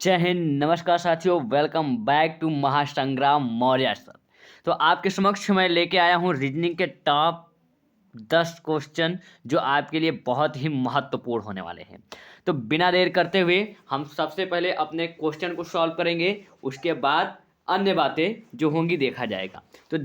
जय हिंद, नमस्कार साथियों, welcome back to Mahasangram Maurya sir. तो आपके समक्ष मैं लेके आया हूँ रीजनिंग के टॉप 10 क्वेश्चन जो आपके लिए बहुत ही महत्वपूर्ण होने वाले हैं। तो बिना देर करते हुए हम सबसे पहले अपने क्वेश्चन को सॉल्व करेंगे, उसके बाद अन्य बातें जो होंगी देखा जाएगा। तो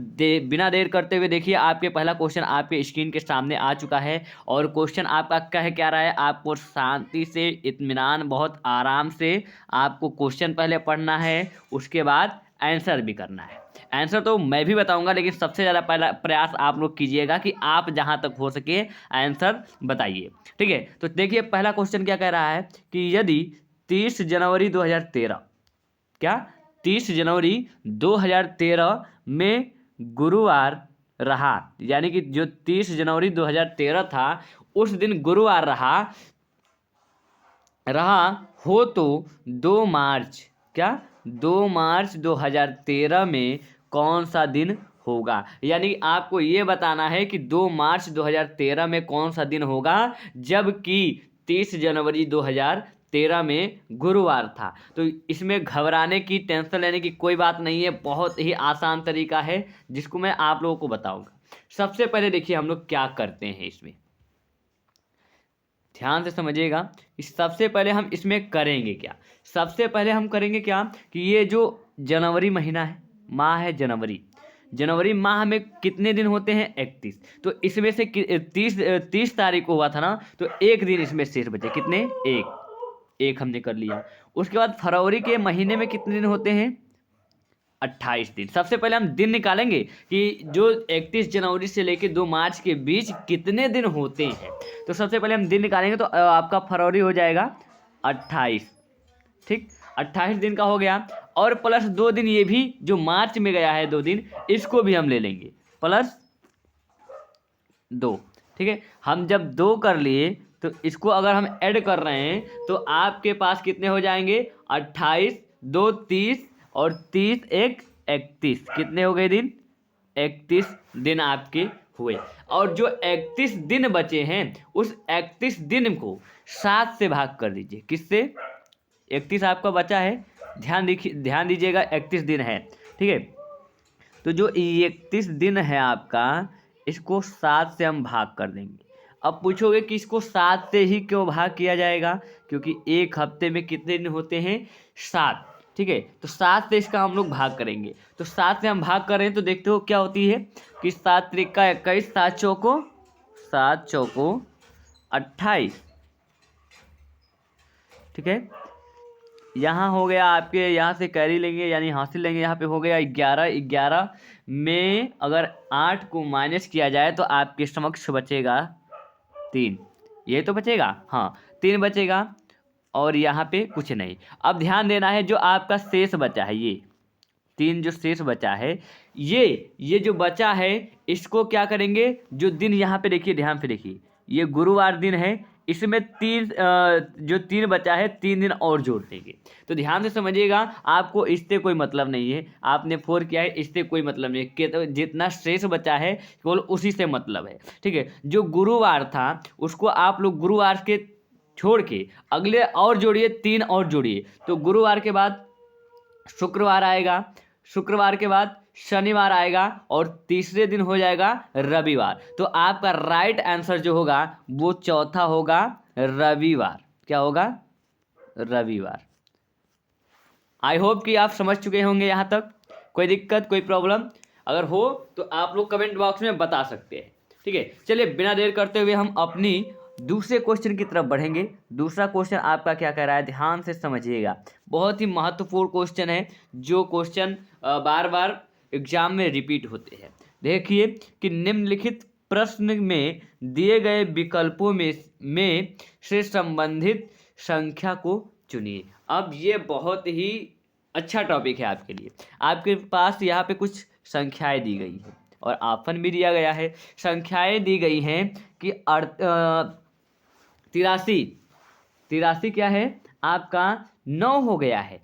बिना देर करते हुए देखिए, आपके पहला क्वेश्चन आपके स्क्रीन के सामने आ चुका है और क्वेश्चन आपका कह क्या रहा है, आपको शांति से, इत्मीनान, बहुत आराम से आपको क्वेश्चन पहले पढ़ना है, उसके बाद आंसर भी करना है। आंसर तो मैं भी बताऊंगा, लेकिन सबसे ज़्यादा पहला प्रयास आप लोग कीजिएगा कि आप जहां तक हो सके आंसर बताइए। ठीक है, तो देखिए पहला क्वेश्चन क्या कह रहा है कि यदि 30 जनवरी 2013 क्या 30 जनवरी 2013 में गुरुवार रहा, यानी कि जो 30 जनवरी 2013 था उस दिन गुरुवार रहा रहा हो तो 2 मार्च क्या 2 मार्च 2013 में कौन सा दिन होगा। यानी कि आपको ये बताना है कि 2 मार्च 2013 में कौन सा दिन होगा, जबकि 30 जनवरी 2013 में गुरुवार था। तो इसमें घबराने की, टेंशन लेने की कोई बात नहीं है, बहुत ही आसान तरीका है जिसको मैं आप लोगों को बताऊंगा। सबसे पहले देखिए हम लोग क्या करते हैं, इसमें ध्यान से समझिएगा कि सबसे पहले हम इसमें करेंगे क्या। सबसे पहले हम करेंगे क्या कि ये जो जनवरी महीना है, माह है जनवरी, जनवरी माह में कितने दिन होते हैं, 31। तो इसमें से 30 तारीख को हुआ था ना, तो एक दिन इसमें शेष बचे, कितने, एक हमने कर लिया। उसके बाद फरवरी के महीने में कितने दिन होते हैं, 28 दिन। सबसे पहले हम दिन निकालेंगे कि जो 31 जनवरी से लेकर 2 मार्च के बीच कितने दिन होते हैं। तो सबसे पहले हम दिन निकालेंगे, तो आपका फरवरी हो जाएगा 28। ठीक, 28 दिन का हो गया, और प्लस 2 दिन ये भी जो मार्च में गया है 2 दिन, इसको भी हम ले लेंगे, प्लस 2। ठीक है, हम जब 2 कर लिए तो इसको अगर हम ऐड कर रहे हैं तो आपके पास कितने हो जाएंगे, 28, 2 30 और 30 1 31। कितने हो गए दिन, 31 दिन आपके हुए। और जो 31 दिन बचे हैं उस 31 दिन को 7 से भाग कर दीजिए। किससे, 31 आपका बचा है, ध्यान दीजिएगा, 31 दिन है। ठीक है, तो जो 31 दिन है आपका, इसको 7 से हम भाग कर देंगे। अब पूछोगे कि इसको 7 से ही क्यों भाग किया जाएगा, क्योंकि एक हफ्ते में कितने दिन होते हैं, 7। ठीक है, तो 7 से इसका हम लोग भाग करेंगे। तो 7 से हम भाग कर रहे हैं तो देखते हो क्या होती है कि 7 त्रिका 21, 7 चौको 28। ठीक है, यहाँ हो गया आपके, यहाँ से कैरी लेंगे यानी हासिल लेंगे, यहाँ पे हो गया 11। 11 में अगर 8 को माइनस किया जाए तो आपके समक्ष बचेगा 3। ये तो बचेगा, हाँ 3 बचेगा, और यहाँ पे कुछ नहीं। अब ध्यान देना है, जो आपका शेष बचा है, ये 3 जो शेष बचा है, ये जो बचा है, इसको क्या करेंगे, जो दिन यहाँ पे देखिए, ध्यान से देखिए, ये गुरुवार दिन है, इसमें 3 जो 3 बचा है, 3 दिन और जोड़ देंगे। तो ध्यान से समझिएगा, आपको इससे कोई मतलब नहीं है, आपने 4 किया है, इससे कोई मतलब नहीं है, तो जितना शेष बचा है केवल उसी से मतलब है। ठीक है, जो गुरुवार था उसको आप लोग गुरुवार के छोड़ के अगले और जोड़िए, 3 और जोड़िए, तो गुरुवार के बाद शुक्रवार आएगा, शुक्रवार के बाद शनिवार आएगा, और तीसरे दिन हो जाएगा रविवार। तो आपका राइट आंसर जो होगा वो चौथा होगा, रविवार। क्या होगा, रविवार। आई होप कि आप समझ चुके होंगे यहाँ तक। कोई दिक्कत, कोई प्रॉब्लम अगर हो तो आप लोग कमेंट बॉक्स में बता सकते हैं। ठीक है, चलिए बिना देर करते हुए हम अपनी दूसरे क्वेश्चन की तरफ बढ़ेंगे। दूसरा क्वेश्चन आपका क्या कह रहा है, ध्यान से समझिएगा, बहुत ही महत्वपूर्ण क्वेश्चन है, जो क्वेश्चन बार बार एग्जाम में रिपीट होते हैं। देखिए कि निम्नलिखित प्रश्न में दिए गए विकल्पों में से संबंधित संख्या को चुनिए। अब ये बहुत ही अच्छा टॉपिक है आपके लिए। आपके पास यहाँ पे कुछ संख्याएं दी गई हैं और ऑप्शन भी दिया गया है। संख्याएं दी गई हैं कि 83 क्या है आपका, 9 हो गया है।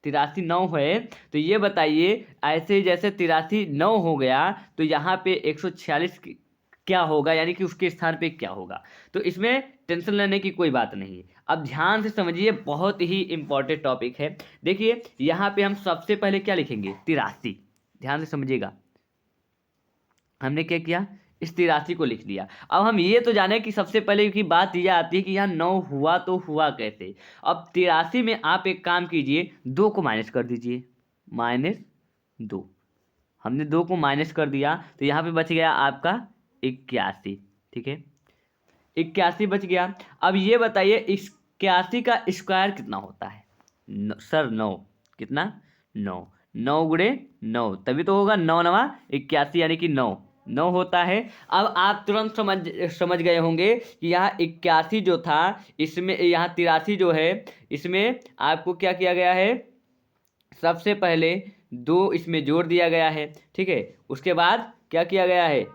83 9 है, तो ये बताइए, ऐसे जैसे 83 9 हो गया तो यहाँ पे 146 क्या होगा, यानी कि उसके स्थान पे क्या होगा। तो इसमें टेंशन लेने की कोई बात नहीं है। अब ध्यान से समझिए, बहुत ही इंपॉर्टेंट टॉपिक है। देखिए यहाँ पे हम सबसे पहले क्या लिखेंगे, 83। ध्यान से समझिएगा, हमने क्या किया, इस 83 को लिख लिया। अब हम ये तो जाने कि सबसे पहले की बात ये आती है कि यहाँ 9 हुआ तो हुआ कैसे। अब 83 में आप एक काम कीजिए, 2 को माइनस कर दीजिए, -2। हमने 2 को माइनस कर दिया तो यहाँ पे बच गया आपका 81। ठीक है, 81 बच गया। अब ये बताइए 81 का स्क्वायर कितना होता है। सर 9, कितना, 9, 9 × 9, तभी तो होगा 9×9 = 81, यानी कि 9, 9 होता है। अब आप तुरंत समझ गए होंगे कि यहाँ 81 जो था, इसमें यहाँ 83 जो है, इसमें आपको क्या किया गया है, सबसे पहले 2 इसमें जोड़ दिया गया है। ठीक है, उसके बाद क्या किया गया है,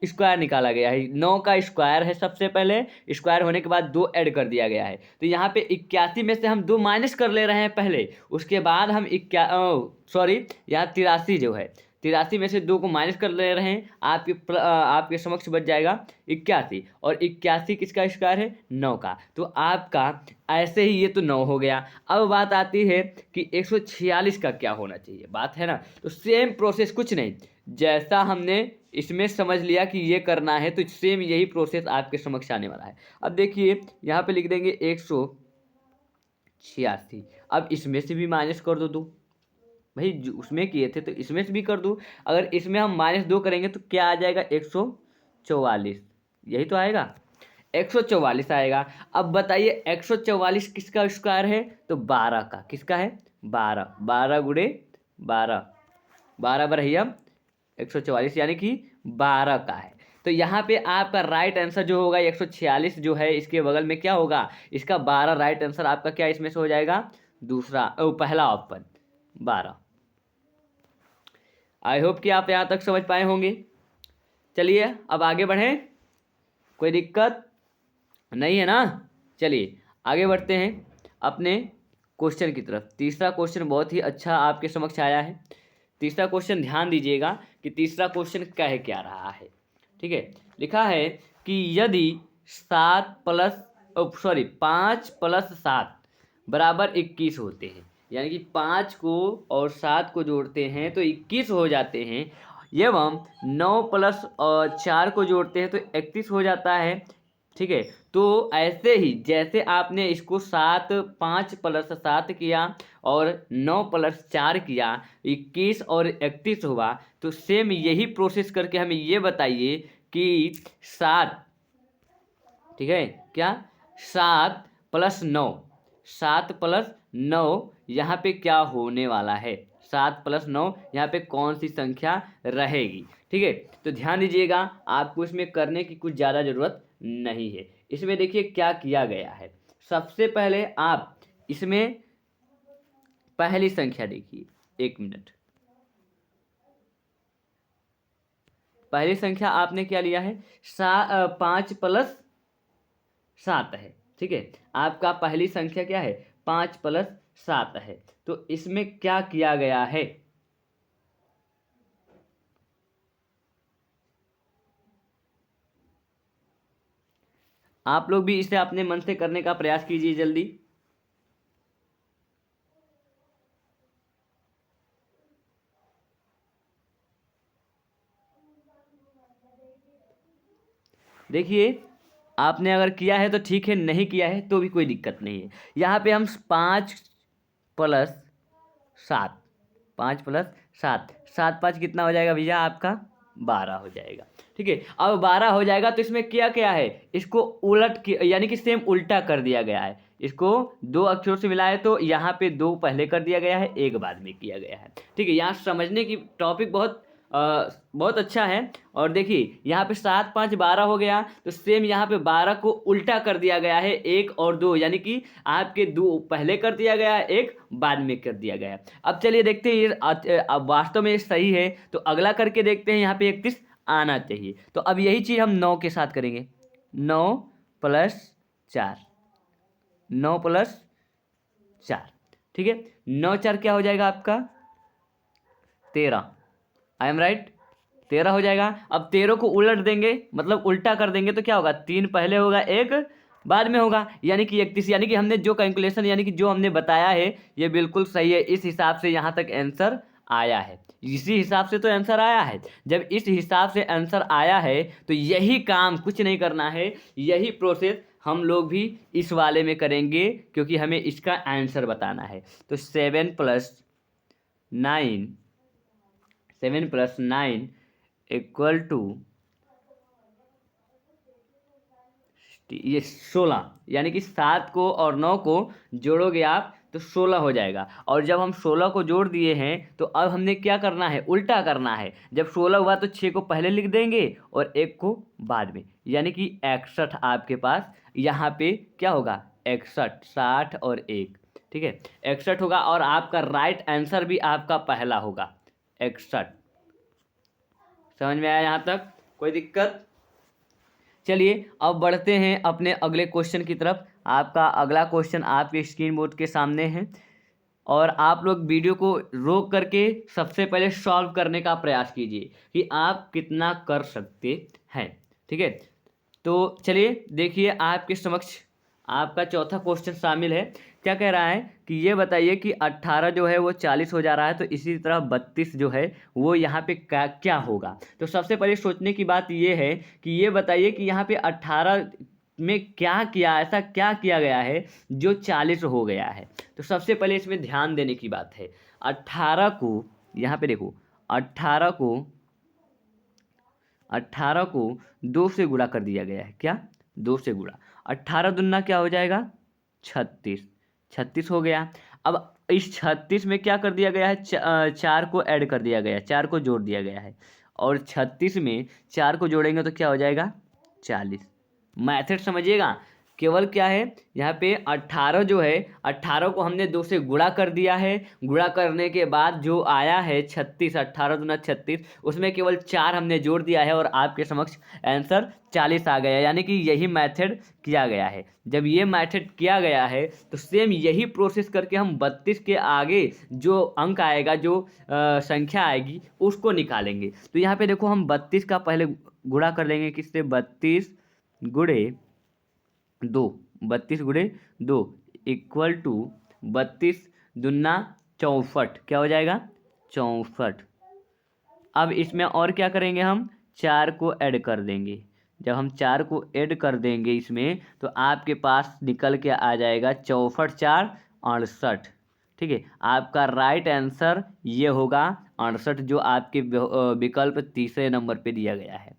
स्क्वायर निकाला गया है। 9 का स्क्वायर है, सबसे पहले स्क्वायर होने के बाद 2 ऐड कर दिया गया है। तो यहाँ पे 81 में से हम 2 माइनस कर ले रहे हैं पहले, उसके बाद हम यहाँ 83 जो है, 83 में से 2 को माइनस कर ले रहे हैं। आपके समक्ष बच जाएगा 81, और 81 किसका स्क्वायर है, 9 का। तो आपका ऐसे ही ये तो 9 हो गया। अब बात आती है कि 146 का क्या होना चाहिए, बात है ना। तो सेम प्रोसेस, कुछ नहीं, जैसा हमने इसमें समझ लिया कि ये करना है, तो सेम यही प्रोसेस आपके समक्ष आने वाला है। अब देखिए यहाँ पे लिख देंगे 186। अब इसमें से भी माइनस कर दो, भाई जो उसमें किए थे तो इसमें से भी कर दूँ। अगर इसमें हम -2 करेंगे तो क्या आ जाएगा, 144, यही तो आएगा, 144 आएगा। अब बताइए 144 किसका स्क्वायर है, तो 12 का। किसका है, 12, 12 × 12, 12 बढ़िया 144, यानी कि 12 का है। तो यहाँ पे आपका राइट आंसर जो होगा 146 जो है, इसके बगल में क्या होगा, इसका 12 राइट आंसर आपका क्या इसमें से हो जाएगा, पहला ऑप्शन 12। आई होप कि आप यहाँ तक समझ पाए होंगे। चलिए अब आगे बढ़ें, कोई दिक्कत नहीं है ना। चलिए आगे बढ़ते हैं अपने क्वेश्चन की तरफ। तीसरा क्वेश्चन बहुत ही अच्छा आपके समक्ष आया है। तीसरा क्वेश्चन ध्यान दीजिएगा कि तीसरा क्वेश्चन कह क्या रहा है। ठीक है, लिखा है कि यदि 5 + 7 = 21 होते हैं, यानी कि 5 को और 7 को जोड़ते हैं तो 21 हो जाते हैं, एवं 9 + 4 को जोड़ते हैं तो 31 हो जाता है। ठीक है, तो ऐसे ही जैसे आपने इसको 5 + 7 किया और 9 + 4 किया, 21 और 31 हुआ, तो सेम यही प्रोसेस करके हमें ये बताइए कि 7, ठीक है क्या, 7 + 9, 7 + 9 यहाँ पे क्या होने वाला है, 7 + 9 यहाँ पे कौन सी संख्या रहेगी। ठीक है, तो ध्यान दीजिएगा, आपको इसमें करने की कुछ ज़्यादा ज़रूरत नहीं है। इसमें देखिए क्या किया गया है। सबसे पहले आप इसमें पहली संख्या देखिए, 1 मिनट, पहली संख्या आपने क्या लिया है, 5 + 7 है। ठीक है, आपका पहली संख्या क्या है, 5 + 7 है। तो इसमें क्या किया गया है, आप लोग भी इसे अपने मन से करने का प्रयास कीजिए जल्दी। देखिए आपने अगर किया है तो ठीक है, नहीं किया है तो भी कोई दिक्कत नहीं है। यहाँ पे हम 5 + 7, 5 + 7, 7 5 कितना हो जाएगा भैया आपका, 12 हो जाएगा। ठीक है, अब 12 हो जाएगा तो इसमें क्या क्या है, इसको उलट यानी कि सेम उल्टा कर दिया गया है। इसको 2 अक्षरों से मिलाए तो यहाँ पे 2 पहले कर दिया गया है, 1 बाद में किया गया है। ठीक है, यहाँ समझने की टॉपिक बहुत अच्छा है। और देखिए यहाँ पे 7 5 12 हो गया, तो सेम यहाँ पे 12 को उल्टा कर दिया गया है, 1 और 2, यानी कि आपके 2 पहले कर दिया गया है, 1 बाद में कर दिया गया है। अब चलिए देखते हैं ये अब वास्तव में ये सही है, तो अगला करके देखते हैं। यहाँ पे 31 आना चाहिए, तो अब यही चीज़ हम 9 के साथ करेंगे, 9 + 4, 9 + 4। ठीक है, 9 4 क्या हो जाएगा आपका, 13। आई एम राइट, 13 हो जाएगा। अब 13 को उलट देंगे, मतलब उल्टा कर देंगे तो क्या होगा, 3 पहले होगा, 1 बाद में होगा, यानी कि 31, यानी कि हमने जो कैलकुलेशन यानी कि जो हमने बताया है ये बिल्कुल सही है। इस हिसाब से यहाँ तक आंसर आया है, इसी हिसाब से तो आंसर आया है। जब इस हिसाब से आंसर आया है तो यही काम, कुछ नहीं करना है, यही प्रोसेस हम लोग भी इस वाले में करेंगे, क्योंकि हमें इसका आंसर बताना है। तो 7 + 9, 7 + 9 = ये 16, यानी कि 7 को और 9 को जोड़ोगे आप तो 16 हो जाएगा। और जब हम 16 को जोड़ दिए हैं तो अब हमने क्या करना है, उल्टा करना है। जब 16 हुआ तो 6 को पहले लिख देंगे और 1 को बाद में, यानी कि 61 आपके पास यहाँ पे क्या होगा, 61, 60 और 1, ठीक है, 61 होगा। और आपका राइट आंसर भी आपका पहला होगा 61। समझ में आया यहाँ तक, कोई दिक्कत? चलिए अब बढ़ते हैं अपने अगले क्वेश्चन की तरफ। आपका अगला क्वेश्चन आपके स्क्रीन बोर्ड के सामने है और आप लोग वीडियो को रोक करके सबसे पहले सॉल्व करने का प्रयास कीजिए कि आप कितना कर सकते हैं, ठीक है। तो चलिए देखिए आपके समक्ष आपका चौथा क्वेश्चन शामिल है। क्या कह रहा है कि ये बताइए कि 18 जो है वो 40 हो जा रहा है, तो इसी तरह 32 जो है वो यहाँ पे क्या क्या होगा। तो सबसे पहले सोचने की बात ये है कि ये बताइए कि यहाँ पे 18 में क्या किया, ऐसा क्या किया गया है जो 40 हो गया है। तो सबसे पहले इसमें ध्यान देने की बात है, 18 को यहाँ पे देखो, 18 को 2 से गुणा कर दिया गया है। क्या, 2 से गुणा, 18 दूना क्या हो जाएगा, 36, 36 हो गया। अब इस 36 में क्या कर दिया गया है, 4 को ऐड कर दिया गया है, 4 को जोड़ दिया गया है। और 36 में 4 को जोड़ेंगे तो क्या हो जाएगा, 40। मैथड समझिएगा, केवल क्या है यहाँ पे 18 जो है, 18 को हमने 2 से गुणा कर दिया है, गुणा करने के बाद जो आया है 36, 18 दूना 36, उसमें केवल 4 हमने जोड़ दिया है और आपके समक्ष आंसर 40 आ गया। यानी कि यही मेथड किया गया है। जब ये मेथड किया गया है तो सेम यही प्रोसेस करके हम 32 के आगे जो अंक आएगा, जो संख्या आएगी उसको निकालेंगे। तो यहाँ पे देखो हम 32 का पहले गुणा कर लेंगे, किससे, 32 गुणे 2, 32 गुणे 2 = 32 दूना 64, क्या हो जाएगा, 64। अब इसमें और क्या करेंगे, हम 4 को ऐड कर देंगे। जब हम 4 को ऐड कर देंगे इसमें तो आपके पास निकल के आ जाएगा 64 4 68, ठीक है। आपका राइट आंसर ये होगा 68, जो आपके विकल्प तीसरे नंबर पे दिया गया है।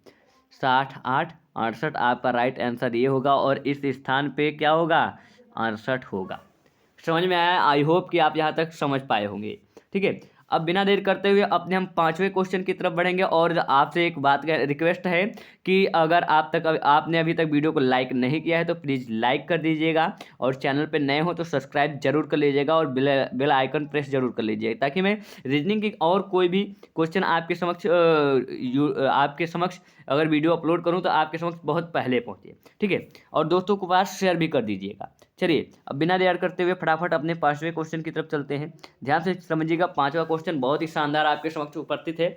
60 8 68 आपका राइट आंसर ये होगा और इस स्थान पे क्या होगा, 68 होगा। समझ में आया? आई होप कि आप यहाँ तक समझ पाए होंगे, ठीक है। अब बिना देर करते हुए अपने हम 5वें क्वेश्चन की तरफ बढ़ेंगे। और आपसे एक बात का रिक्वेस्ट है कि अगर आपने अभी तक वीडियो को लाइक नहीं किया है तो प्लीज़ लाइक कर दीजिएगा, और चैनल पे नए हो तो सब्सक्राइब जरूर कर लीजिएगा और बेल आइकन प्रेस जरूर कर लीजिएगा, ताकि मैं रीजनिंग की और कोई भी क्वेश्चन आपके समक्ष अगर वीडियो अपलोड करूँ तो आपके समक्ष बहुत पहले पहुँचे, ठीक है। और दोस्तों के पास शेयर भी कर दीजिएगा। चलिए अब बिना देर करते हुए फटाफट अपने 5वें क्वेश्चन की तरफ चलते हैं। ध्यान से समझिएगा, 5वां क्वेश्चन बहुत ही शानदार आपके समक्ष उपस्थित है।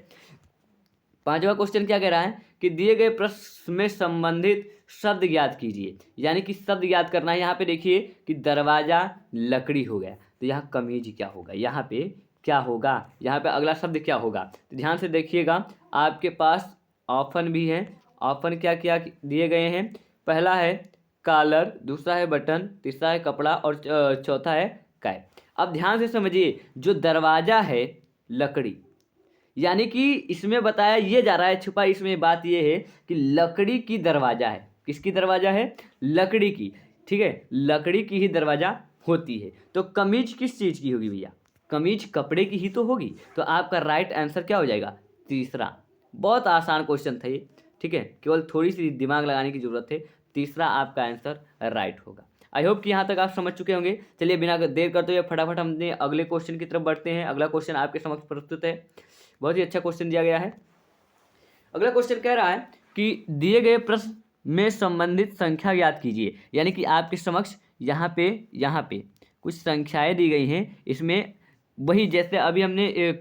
5वां क्वेश्चन क्या कह रहा है कि दिए गए प्रश्न में संबंधित शब्द ज्ञात कीजिए। यानी कि शब्द ज्ञात करना है। यहाँ पे देखिए कि दरवाजा लकड़ी हो गया, तो यहाँ कमीज क्या होगा, यहाँ पे क्या होगा, यहाँ पे अगला शब्द क्या होगा। तो ध्यान से देखिएगा, आपके पास ऑप्शन भी है। ऑप्शन क्या क्या दिए गए हैं, पहला है कॉलर, दूसरा है बटन, तीसरा है कपड़ा और चौथा है कैप। अब ध्यान से समझिए, जो दरवाजा है लकड़ी, यानी कि इसमें बताया ये जा रहा है, छुपा इसमें बात ये है कि लकड़ी की दरवाजा है। किसकी दरवाजा है, लकड़ी की, ठीक है, लकड़ी की ही दरवाजा होती है। तो कमीज किस चीज़ की होगी भैया, कमीज कपड़े की ही तो होगी। तो आपका राइट आंसर क्या हो जाएगा, तीसरा। बहुत आसान क्वेश्चन था ये, ठीक है, केवल थोड़ी सी दिमाग लगाने की जरूरत है। तीसरा आपका आंसर राइट होगा। आई होप कि यहाँ तक आप समझ चुके होंगे। चलिए बिना देर करते हुए फटाफट हम अपने अगले क्वेश्चन की तरफ बढ़ते हैं। अगला क्वेश्चन आपके समक्ष प्रस्तुत है, बहुत ही अच्छा क्वेश्चन दिया गया है। अगला क्वेश्चन कह रहा है कि दिए गए प्रश्न में संबंधित संख्या ज्ञात कीजिए। यानी कि आपके समक्ष यहाँ पे कुछ संख्याएं दी गई हैं। इसमें वही जैसे अभी हमने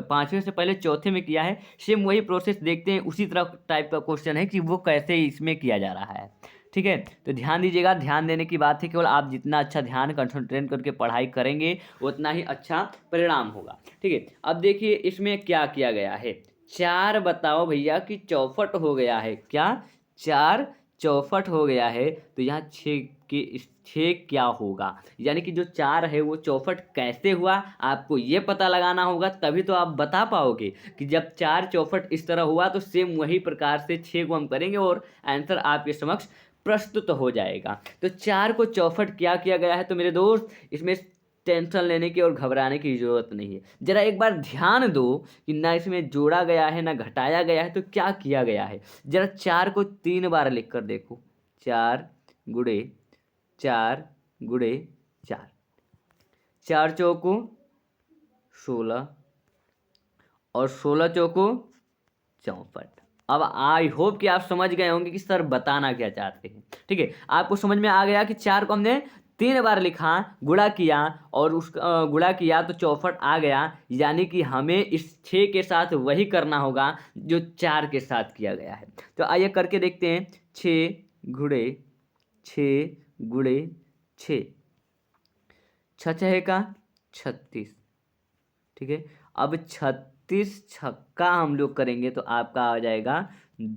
5वें से पहले चौथे में किया है, सेम वही प्रोसेस देखते हैं। उसी तरह टाइप का क्वेश्चन है कि वो कैसे इसमें किया जा रहा है, ठीक है। तो ध्यान दीजिएगा, ध्यान देने की बात है, केवल आप जितना अच्छा ध्यान कंसंट्रेट करके पढ़ाई करेंगे उतना ही अच्छा परिणाम होगा। ठीक है, अब देखिए इसमें क्या किया गया है। 4 बताओ भैया कि चौफट हो गया है, क्या 4 चौफट हो गया है, तो यहाँ 6 के 6 क्या होगा, यानी कि जो 4 है वो चौफट कैसे हुआ आपको ये पता लगाना होगा, तभी तो आप बता पाओगे कि जब 4 चौफट इस तरह हुआ तो सेम वही प्रकार से 6 को हम करेंगे और आंसर आपके समक्ष प्रस्तुत हो जाएगा। तो 4 को चौफट क्या किया गया है, तो मेरे दोस्त इसमें टेंशन लेने की और घबराने की जरूरत नहीं है। जरा एक बार ध्यान दो कि ना इसमें जोड़ा गया है ना घटाया गया है, तो क्या किया गया है। जरा 4 को 3 बार लिख कर देखो, 4 गुड़े 4 गुड़े 4, 4 चौको 16 और 16 चौको 64। अब आई होप कि आप समझ गए होंगे कि सर बताना क्या चाहते हैं। ठीक है, आपको समझ में आ गया कि 4 को हमने 3 बार लिखा, गुणा किया और उस गुणा किया तो चौफट आ गया, यानी कि हमें इस 6 के साथ वही करना होगा जो 4 के साथ किया गया है। तो आइए करके देखते हैं। 6 गुणे 6 गुणे 6, 6 का 36। ठीक है, अब 36 छक्का हम लोग करेंगे तो आपका आ जाएगा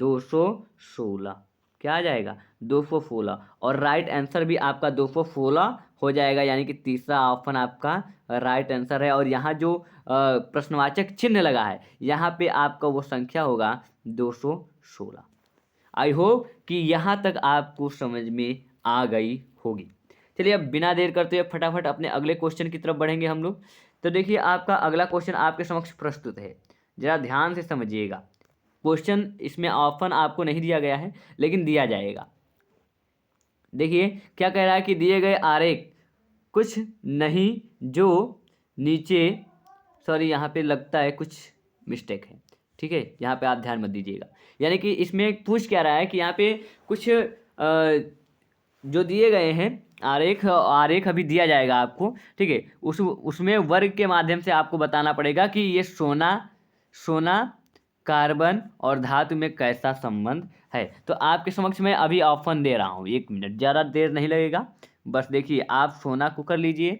216। क्या आ जाएगा 216, और राइट आंसर भी आपका 216 हो जाएगा, यानी कि तीसरा ऑप्शन आपका राइट आंसर है। और यहाँ जो प्रश्नवाचक चिन्ह लगा है यहाँ पे आपका वो संख्या होगा 216। आई होप कि यहाँ तक आपको समझ में आ गई होगी। चलिए अब बिना देर करते हुए फटाफट अपने अगले क्वेश्चन की तरफ बढ़ेंगे हम लोग। तो देखिए आपका अगला क्वेश्चन आपके समक्ष प्रस्तुत है, जरा ध्यान से समझिएगा। क्वेश्चन इसमें ऑप्शन आपको नहीं दिया गया है लेकिन दिया जाएगा। देखिए क्या कह रहा है कि दिए गए आरेख कुछ नहीं जो नीचे, सॉरी यहाँ पे लगता है कुछ मिस्टेक है। ठीक है, यहाँ पे आप ध्यान मत दीजिएगा। यानी कि इसमें पूछ क्या रहा है कि यहाँ पे कुछ जो दिए गए हैं आरेख, आरेख अभी दिया जाएगा आपको। ठीक है, उसमें वर्ग के माध्यम से आपको बताना पड़ेगा कि ये सोना कार्बन और धातु में कैसा संबंध है। तो आपके समक्ष मैं अभी ऑप्शन दे रहा हूँ, 1 मिनट, ज़्यादा देर नहीं लगेगा। बस देखिए, आप सोना को कर लीजिए,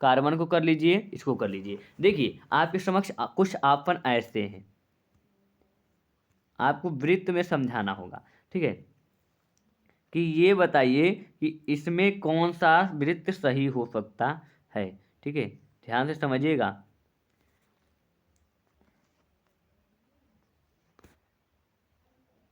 कार्बन को कर लीजिए, इसको कर लीजिए। देखिए आपके समक्ष कुछ ऑप्शन ऐसे हैं, आपको वृत्त में समझाना होगा। ठीक है, कि ये बताइए कि इसमें कौन सा वृत्त सही हो सकता है। ठीक है, ध्यान से समझिएगा।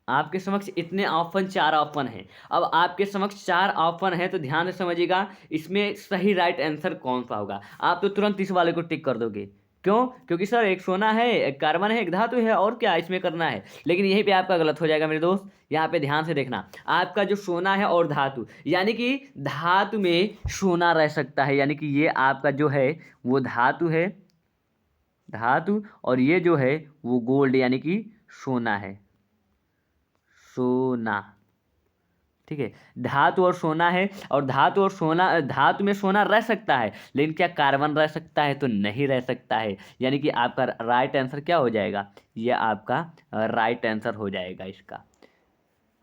आपके समक्ष इतने ऑप्शन, 4 ऑप्शन हैं। अब आपके समक्ष 4 ऑप्शन है तो ध्यान से समझिएगा इसमें सही राइट आंसर कौन सा होगा। आप तो तुरंत इस वाले को टिक कर दोगे, क्यों? क्योंकि सर एक सोना है, एक कार्बन है, एक धातु है, और क्या इसमें करना है। लेकिन यहीं पे आपका गलत हो जाएगा मेरे दोस्त। यहाँ पे ध्यान से देखना, आपका जो सोना है और धातु, यानी कि धातु में सोना रह सकता है, यानी कि ये आपका जो है वो धातु है, धातु, और ये जो है वो गोल्ड यानी कि सोना है, सोना। ठीक है, धातु और सोना है, और धातु और सोना, धातु में सोना रह सकता है लेकिन क्या कार्बन रह सकता है? तो नहीं रह सकता है, यानी कि आपका राइट आंसर क्या हो जाएगा, ये आपका राइट आंसर हो जाएगा इसका।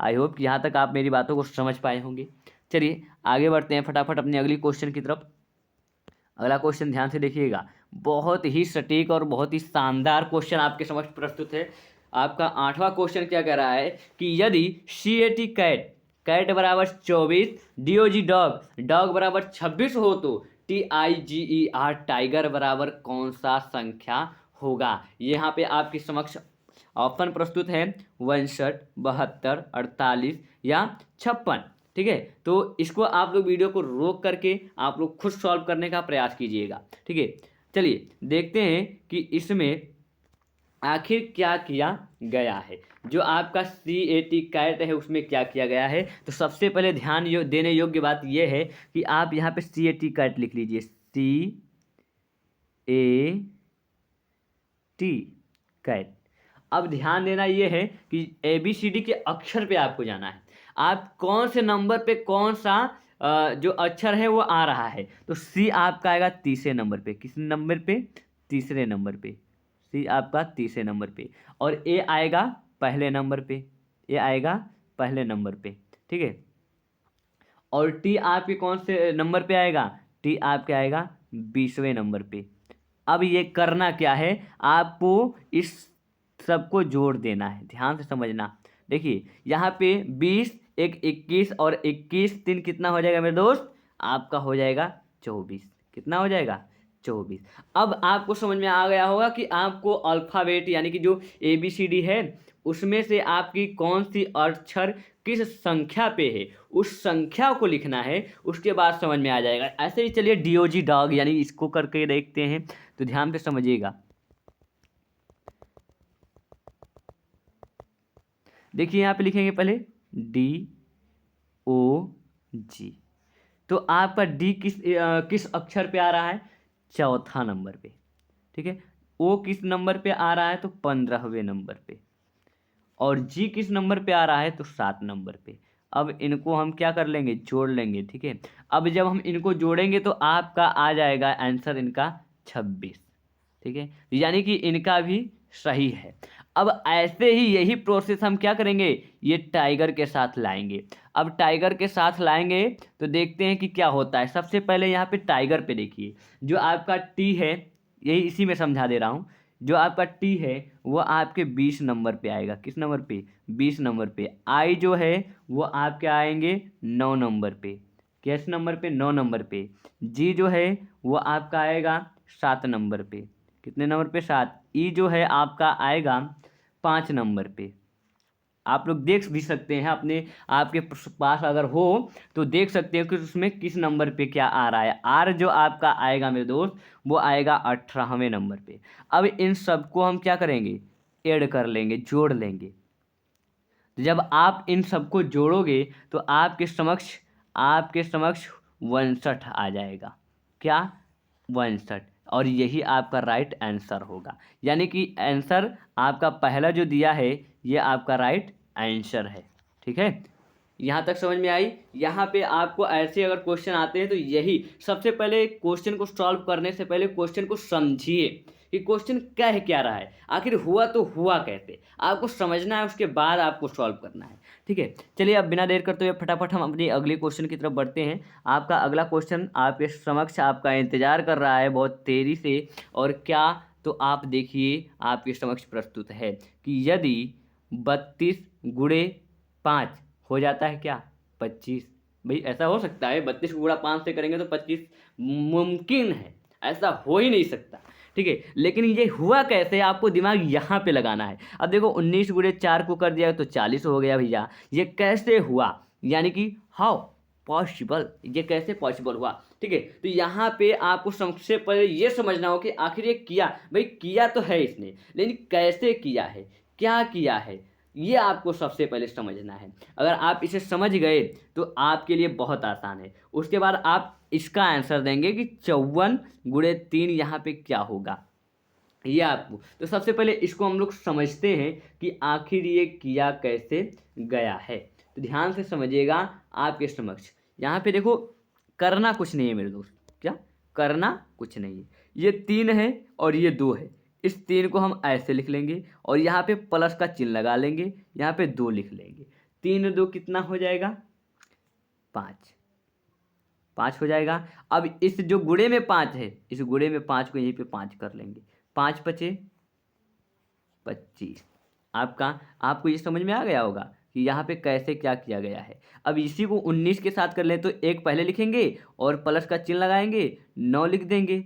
आई होप कि यहाँ तक आप मेरी बातों को समझ पाए होंगे। चलिए आगे बढ़ते हैं फटाफट अपने अगली क्वेश्चन की तरफ। अगला क्वेश्चन ध्यान से देखिएगा, बहुत ही सटीक और बहुत ही शानदार क्वेश्चन आपके समक्ष प्रस्तुत है। आपका 8वां क्वेश्चन क्या कह रहा है कि यदि CAT कैट, कैट बराबर 24, DOG डॉग, डॉग बराबर 26 हो तो TIGER टाइगर बराबर कौन सा संख्या होगा। यहाँ पे आपके समक्ष ऑप्शन प्रस्तुत है 59, 72, 48 या 56। ठीक है, तो इसको आप लोग वीडियो को रोक करके आप लोग खुद सॉल्व करने का प्रयास कीजिएगा। ठीक है, चलिए देखते हैं कि इसमें आखिर क्या किया गया है। जो आपका CAT कैट है उसमें क्या किया गया है, तो सबसे पहले ध्यान देने योग्य बात यह है कि आप यहाँ पे CAT कैट लिख लीजिए, CAT कैट। अब ध्यान देना ये है कि ABCD के अक्षर पे आपको जाना है, आप कौन से नंबर पे कौन सा जो अक्षर है वो आ रहा है। तो C आपका आएगा तीसरे नंबर पे, किस नंबर पे, तीसरे नंबर पे, C आपका तीसरे नंबर पे, और A आएगा पहले नंबर पे, A आएगा पहले नंबर पे। ठीक है, और टी आपके कौन से नंबर पे आएगा, टी आपके आएगा 20वें नंबर पे। अब ये करना क्या है, आपको इस सबको जोड़ देना है, ध्यान से समझना। देखिए यहाँ पे 20 एक 21 और 21 3 कितना हो जाएगा मेरे दोस्त, आपका हो जाएगा 24। कितना हो जाएगा, 24। अब आपको समझ में आ गया होगा कि आपको अल्फ़ाबेट यानी कि जो ABCD है उसमें से आपकी कौन सी अक्षर किस संख्या पे है, उस संख्या को लिखना है, उसके बाद समझ में आ जाएगा। ऐसे ही चलिए DOG डॉग यानी इसको करके देखते हैं, तो ध्यान से समझिएगा। देखिए यहाँ पे लिखेंगे पहले DOG, तो आपका डी किस अक्षर पे आ रहा है, चौथा नंबर पे, ठीक है। ओ किस नंबर पे आ रहा है, तो 15वें नंबर पे। और जी किस नंबर पे आ रहा है, तो 7 नंबर पे। अब इनको हम क्या कर लेंगे, जोड़ लेंगे, ठीक है। अब जब हम इनको जोड़ेंगे तो आपका आ जाएगा आंसर इनका 26, ठीक है। यानी कि इनका भी सही है। अब ऐसे ही यही प्रोसेस हम क्या करेंगे, ये टाइगर के साथ लाएंगे। अब टाइगर के साथ लाएंगे तो देखते हैं कि क्या होता है। सबसे पहले यहाँ पे टाइगर पे देखिए, जो आपका टी है, यही इसी में समझा दे रहा हूँ। जो आपका टी है वो आपके 20 नंबर पे आएगा, किस नंबर पे, 20 नंबर पे। आई जो है वो आपके आएंगे 9 नंबर पे, किस नंबर पे, 9 नंबर पे। जी जो है वो आपका आएगा 7 नंबर पे, कितने नंबर पे, 7। ई जो है आपका आएगा 5 नंबर पे। आप लोग देख भी सकते हैं अपने, आपके पास अगर हो तो देख सकते हो कि उसमें किस नंबर पे क्या आ रहा है। आर जो आपका आएगा मेरे दोस्त वो आएगा 18वें नंबर पे। अब इन सबको हम क्या करेंगे, ऐड कर लेंगे, जोड़ लेंगे। जब आप इन सबको जोड़ोगे तो आपके समक्ष 62 आ जाएगा, क्या, 62। और यही आपका राइट आंसर होगा। यानी कि आंसर आपका पहला जो दिया है ये आपका राइट आंसर है, ठीक है। यहाँ तक समझ में आई। यहाँ पे आपको ऐसे अगर क्वेश्चन आते हैं तो यही सबसे पहले क्वेश्चन को सॉल्व करने से पहले क्वेश्चन को समझिए कि क्वेश्चन कह क्या रहा है, आखिर हुआ तो हुआ कैसे, आपको समझना है, उसके बाद आपको सॉल्व करना है, ठीक है। चलिए अब बिना देर करते हुए फटाफट हम अपनी अगले क्वेश्चन की तरफ बढ़ते हैं। आपका अगला क्वेश्चन आपके समक्ष आपका इंतजार कर रहा है बहुत तेज़ी से, और क्या, तो आप देखिए आपके समक्ष प्रस्तुत है कि यदि 32 गुणे 5 हो जाता है क्या, 25। भाई ऐसा हो सकता है, 32 गुणा 5 से करेंगे तो 25 मुमकिन है, ऐसा हो ही नहीं सकता, ठीक है। लेकिन ये हुआ कैसे, आपको दिमाग यहाँ पे लगाना है। अब देखो 19 गुणे 4 को कर दिया तो 40 हो गया भैया, ये कैसे हुआ, यानी कि हाउ पॉसिबल, ये कैसे पॉसिबल हुआ, ठीक है। तो यहाँ पे आपको सबसे पहले ये समझना हो कि आखिर ये किया, भाई किया तो है इसने, लेकिन कैसे किया है, क्या किया है, ये आपको सबसे पहले समझना है। अगर आप इसे समझ गए तो आपके लिए बहुत आसान है। उसके बाद आप इसका आंसर देंगे कि 54 गुणे 3 यहाँ पे क्या होगा, ये आपको। तो सबसे पहले इसको हम लोग समझते हैं कि आखिर ये किया कैसे गया है। तो ध्यान से समझिएगा आपके समक्ष। यहाँ पे देखो करना कुछ नहीं है मेरे दोस्त, क्या करना कुछ नहीं है। ये 3 है और ये 2 है, इस 3 को हम ऐसे लिख लेंगे और यहाँ पे प्लस का चिन्ह लगा लेंगे, यहाँ पे 2 लिख लेंगे। 3 2 कितना हो जाएगा, 5 हो जाएगा। अब इस जो गुणे में 5 है, इस गुणे में 5 को यहीं पे 5 कर लेंगे, 5 पचे 25। आपको ये समझ में आ गया होगा कि यहाँ पे कैसे क्या किया गया है। अब इसी को 19 के साथ कर लें तो एक पहले लिखेंगे और प्लस का चिन्ह लगाएंगे, 9 लिख देंगे,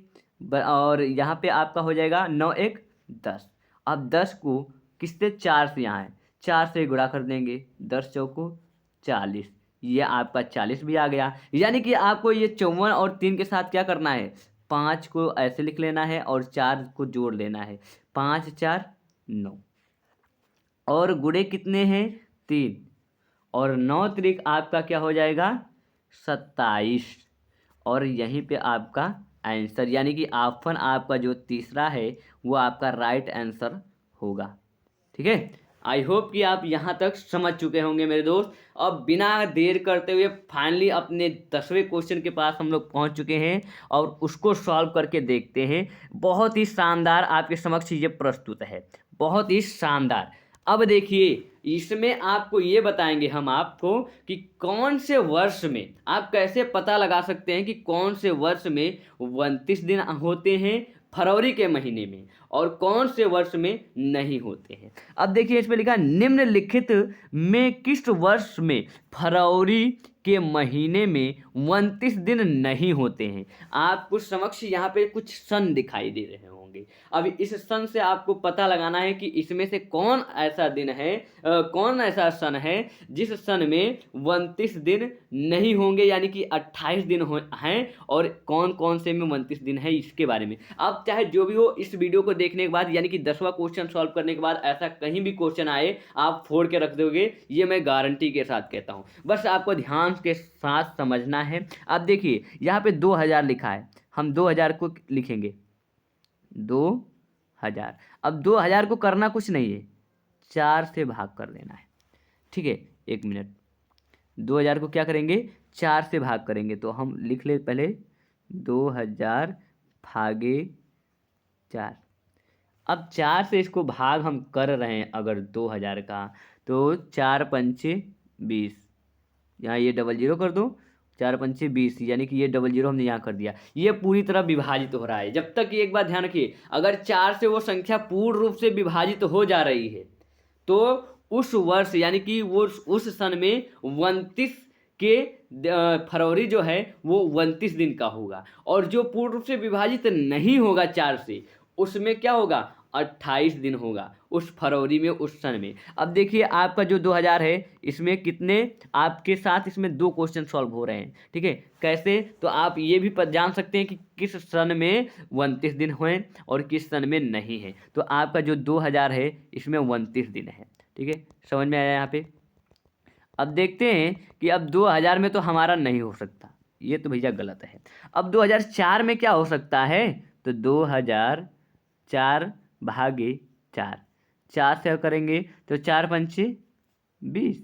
और यहाँ पे आपका हो जाएगा 9 1 10। अब 10 को किससे, 4 से, यहाँ है 4 से गुणा कर देंगे, 10 चौको 40, ये आपका 40 भी आ गया। यानी कि आपको ये 54 और 3 के साथ क्या करना है, 5 को ऐसे लिख लेना है और 4 को जोड़ लेना है, 5 4 9, और गुणे कितने हैं, 3, और 9 त्रिक आपका क्या हो जाएगा, 27। और यहीं पे आपका आंसर यानी कि ऑप्शन आपका जो तीसरा है वो आपका राइट आंसर होगा, ठीक है। आई होप कि आप यहाँ तक समझ चुके होंगे मेरे दोस्त। अब बिना देर करते हुए फाइनली अपने 10वें क्वेश्चन के पास हम लोग पहुँच चुके हैं और उसको सॉल्व करके देखते हैं। बहुत ही शानदार आपके समक्ष ये प्रस्तुत है, बहुत ही शानदार। अब देखिए इसमें आपको ये बताएंगे हम आपको कि कौन से वर्ष में आप कैसे पता लगा सकते हैं कि कौन से वर्ष में 29 दिन होते हैं फरवरी के महीने में, और कौन से वर्ष में नहीं होते हैं। अब देखिए इसमें लिखा है निम्नलिखित में किस वर्ष में फरवरी के महीने में 29 दिन नहीं होते हैं। आपको समक्ष यहाँ पे कुछ सन दिखाई दे रहे होंगे। अब इस सन से आपको पता लगाना है कि इसमें से कौन ऐसा दिन है, कौन ऐसा सन है जिस सन में 29 दिन नहीं होंगे, यानी कि 28 दिन हैं, और कौन कौन से में 29 दिन है, इसके बारे में। अब चाहे जो भी हो, इस वीडियो को देखने के बाद यानी कि 10वां क्वेश्चन सॉल्व करने के बाद ऐसा कहीं भी क्वेश्चन आए आप फोड़ के रख दोगे, ये मैं गारंटी के साथ कहता हूँ। बस आपको ध्यान के साथ समझना है। अब देखिए यहाँ पे 2000 लिखा है, हम 2000 को लिखेंगे 2000। अब 2000 को करना कुछ नहीं है, 4 से भाग कर देना है, ठीक है। 1 मिनट, 2000 को क्या करेंगे, 4 से भाग करेंगे। तो हम लिख ले पहले 2000 भागे 4। अब 4 से इसको भाग हम कर रहे हैं अगर 2000 का, तो 4 पंचे 20, यहाँ ये 00 कर दो, 4 पंचे 20, यानी कि ये 00 हमने यहाँ कर दिया। ये पूरी तरह विभाजित हो रहा है। जब तक एक बात ध्यान रखिए, अगर 4 से वो संख्या पूर्ण रूप से विभाजित हो जा रही है तो उस वर्ष यानी कि वो उस सन में 29 के फरवरी जो है वो 29 दिन का होगा, और जो पूर्ण रूप से विभाजित नहीं होगा 4 से, उसमें क्या होगा, 28 दिन होगा उस फरवरी में, उस सन में। अब देखिए आपका जो 2000 है, इसमें कितने आपके साथ इसमें 2 क्वेश्चन सॉल्व हो रहे हैं, ठीक है। कैसे, तो आप ये भी जान सकते हैं कि किस सन में 29 दिन हुए और किस सन में नहीं है। तो आपका जो 2000 है इसमें 29 दिन है, ठीक है। समझ में आया यहाँ पे। अब देखते हैं कि अब 2000 में तो हमारा नहीं हो सकता, ये तो भैया गलत है। अब 2004 में क्या हो सकता है, तो 2004 भागे 4, 4 से करेंगे तो 4 पंचे 20,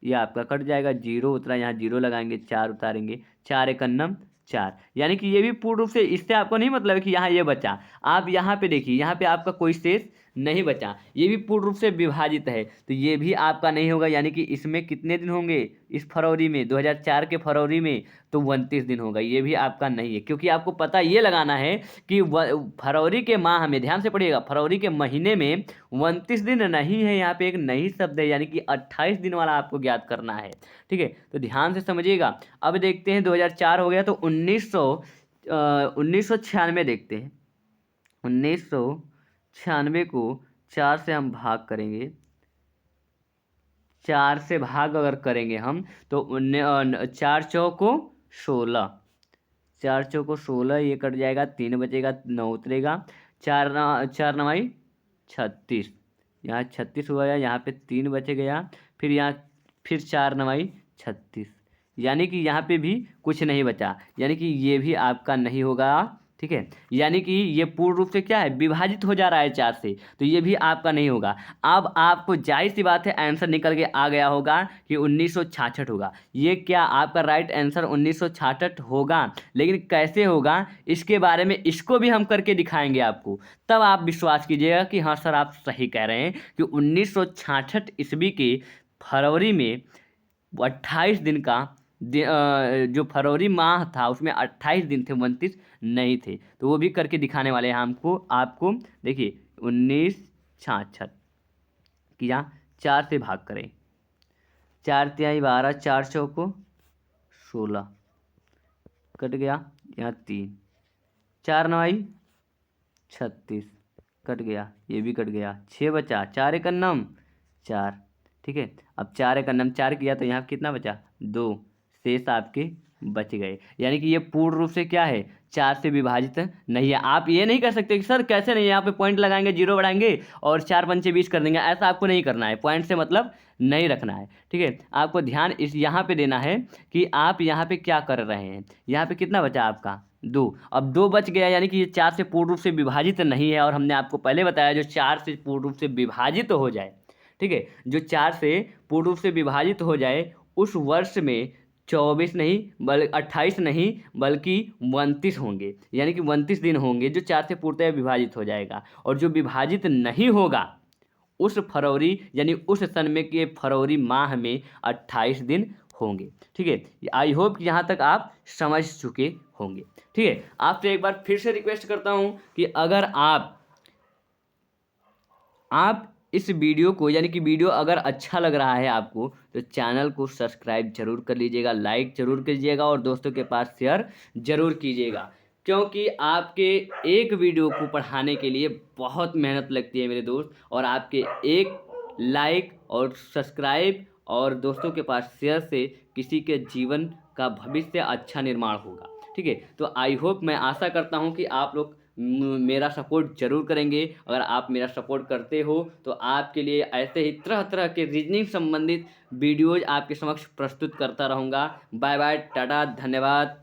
ये आपका कट जाएगा, 0 उतरा, यहाँ 0 लगाएंगे, 4 उतारेंगे, 4 एक अन्नम 4, यानी कि ये भी पूर्ण रूप से, इससे आपको नहीं मतलब है कि यहाँ ये बचा। आप यहाँ पे देखिए, यहाँ पे आपका कोई शेष नहीं बचा, ये भी पूर्ण रूप से विभाजित है, तो ये भी आपका नहीं होगा। यानी कि इसमें कितने दिन होंगे, इस फरवरी में 2004 के फरवरी में तो 29 दिन होगा, ये भी आपका नहीं है। क्योंकि आपको पता ये लगाना है कि फरवरी के माह में, ध्यान से पढ़िएगा, फरवरी के महीने में 29 दिन नहीं है, यहाँ पे एक नई शब्द है, यानी कि 28 दिन वाला आपको ज्ञात करना है, ठीक है। तो ध्यान से समझिएगा। अब देखते हैं 2004 हो गया तो 1996 देखते हैं। 1996 को 4 से हम भाग करेंगे, 4 से भाग अगर करेंगे हम तो 4 चौको 16, 4 चौको 16, ये कट जाएगा, 3 बचेगा, 9 उतरेगा, 4 नवाई 36, यहाँ 36 हुआ, यहाँ पे 3 बचे गया, फिर यहाँ फिर 4 नवाई 36, यानी कि यहाँ पे भी कुछ नहीं बचा, यानी कि ये भी आपका नहीं होगा, ठीक है। यानी कि ये पूर्ण रूप से क्या है, विभाजित हो जा रहा है 4 से, तो ये भी आपका नहीं होगा। अब आपको जाहिर सी बात है आंसर निकल के आ गया होगा कि 1966 होगा। ये क्या आपका राइट आंसर 1966 होगा, लेकिन कैसे होगा इसके बारे में, इसको भी हम करके दिखाएंगे आपको, तब आप विश्वास कीजिएगा कि हाँ सर आप सही कह रहे हैं कि 1966 ईस्वी के फरवरी में 28 दिन का जो फरवरी माह था उसमें 28 दिन थे, 29 नहीं थे। तो वो भी करके दिखाने वाले हैं हमको, आपको। देखिए 1966 किया, 4 से भाग करें, 4 तिहाई 12, 4 चौको 16, कट गया, यहाँ 3, 4 नवाई 36, कट गया, ये भी कट गया, 6 बचा, 4 एक अन्नम 4, ठीक है। अब 4 एक अन्नम 4 किया तो यहाँ कितना बचा, 2 शेष आपके बच गए। यानी कि ये पूर्ण रूप से क्या है, 4 से विभाजित नहीं है। आप ये नहीं कर सकते कि सर कैसे नहीं, यहाँ पे पॉइंट लगाएंगे, 0 बढ़ाएंगे और 4 पंचे 20 कर देंगे, ऐसा आपको नहीं करना है। पॉइंट से मतलब नहीं रखना है, ठीक है। आपको ध्यान इस यहाँ पे देना है कि आप यहाँ पे क्या कर रहे हैं। यहाँ पे कितना बचा आपका, 2, अब 2 बच गया, यानी कि ये 4 से पूर्ण रूप से विभाजित नहीं है। और हमने आपको पहले बताया जो 4 से पूर्ण रूप से विभाजित हो जाए, ठीक है, जो 4 से पूर्ण रूप से विभाजित हो जाए उस वर्ष में 24 नहीं बल्कि 28 नहीं बल्कि 29 होंगे, यानी कि 29 दिन होंगे जो 4 से पूर्णतः विभाजित हो जाएगा। और जो विभाजित नहीं होगा उस फरवरी यानी उस सन में के फरवरी माह में 28 दिन होंगे। ठीक है, आई होप कि यहाँ तक आप समझ चुके होंगे। ठीक है, आपसे एक बार फिर से रिक्वेस्ट करता हूँ कि अगर आप इस वीडियो को यानी कि वीडियो अगर अच्छा लग रहा है आपको तो चैनल को सब्सक्राइब जरूर कर लीजिएगा, लाइक जरूर कीजिएगा और दोस्तों के पास शेयर जरूर कीजिएगा, क्योंकि आपके एक वीडियो को पढ़ाने के लिए बहुत मेहनत लगती है मेरे दोस्त, और आपके एक लाइक और सब्सक्राइब और दोस्तों के पास शेयर से किसी के जीवन का भविष्य अच्छा निर्माण होगा। ठीक है, तो आई होप, मैं आशा करता हूँ कि आप लोग मेरा सपोर्ट जरूर करेंगे। अगर आप मेरा सपोर्ट करते हो तो आपके लिए ऐसे ही तरह तरह के रीजनिंग संबंधित वीडियोज आपके समक्ष प्रस्तुत करता रहूँगा। बाय बाय, टाटा, धन्यवाद।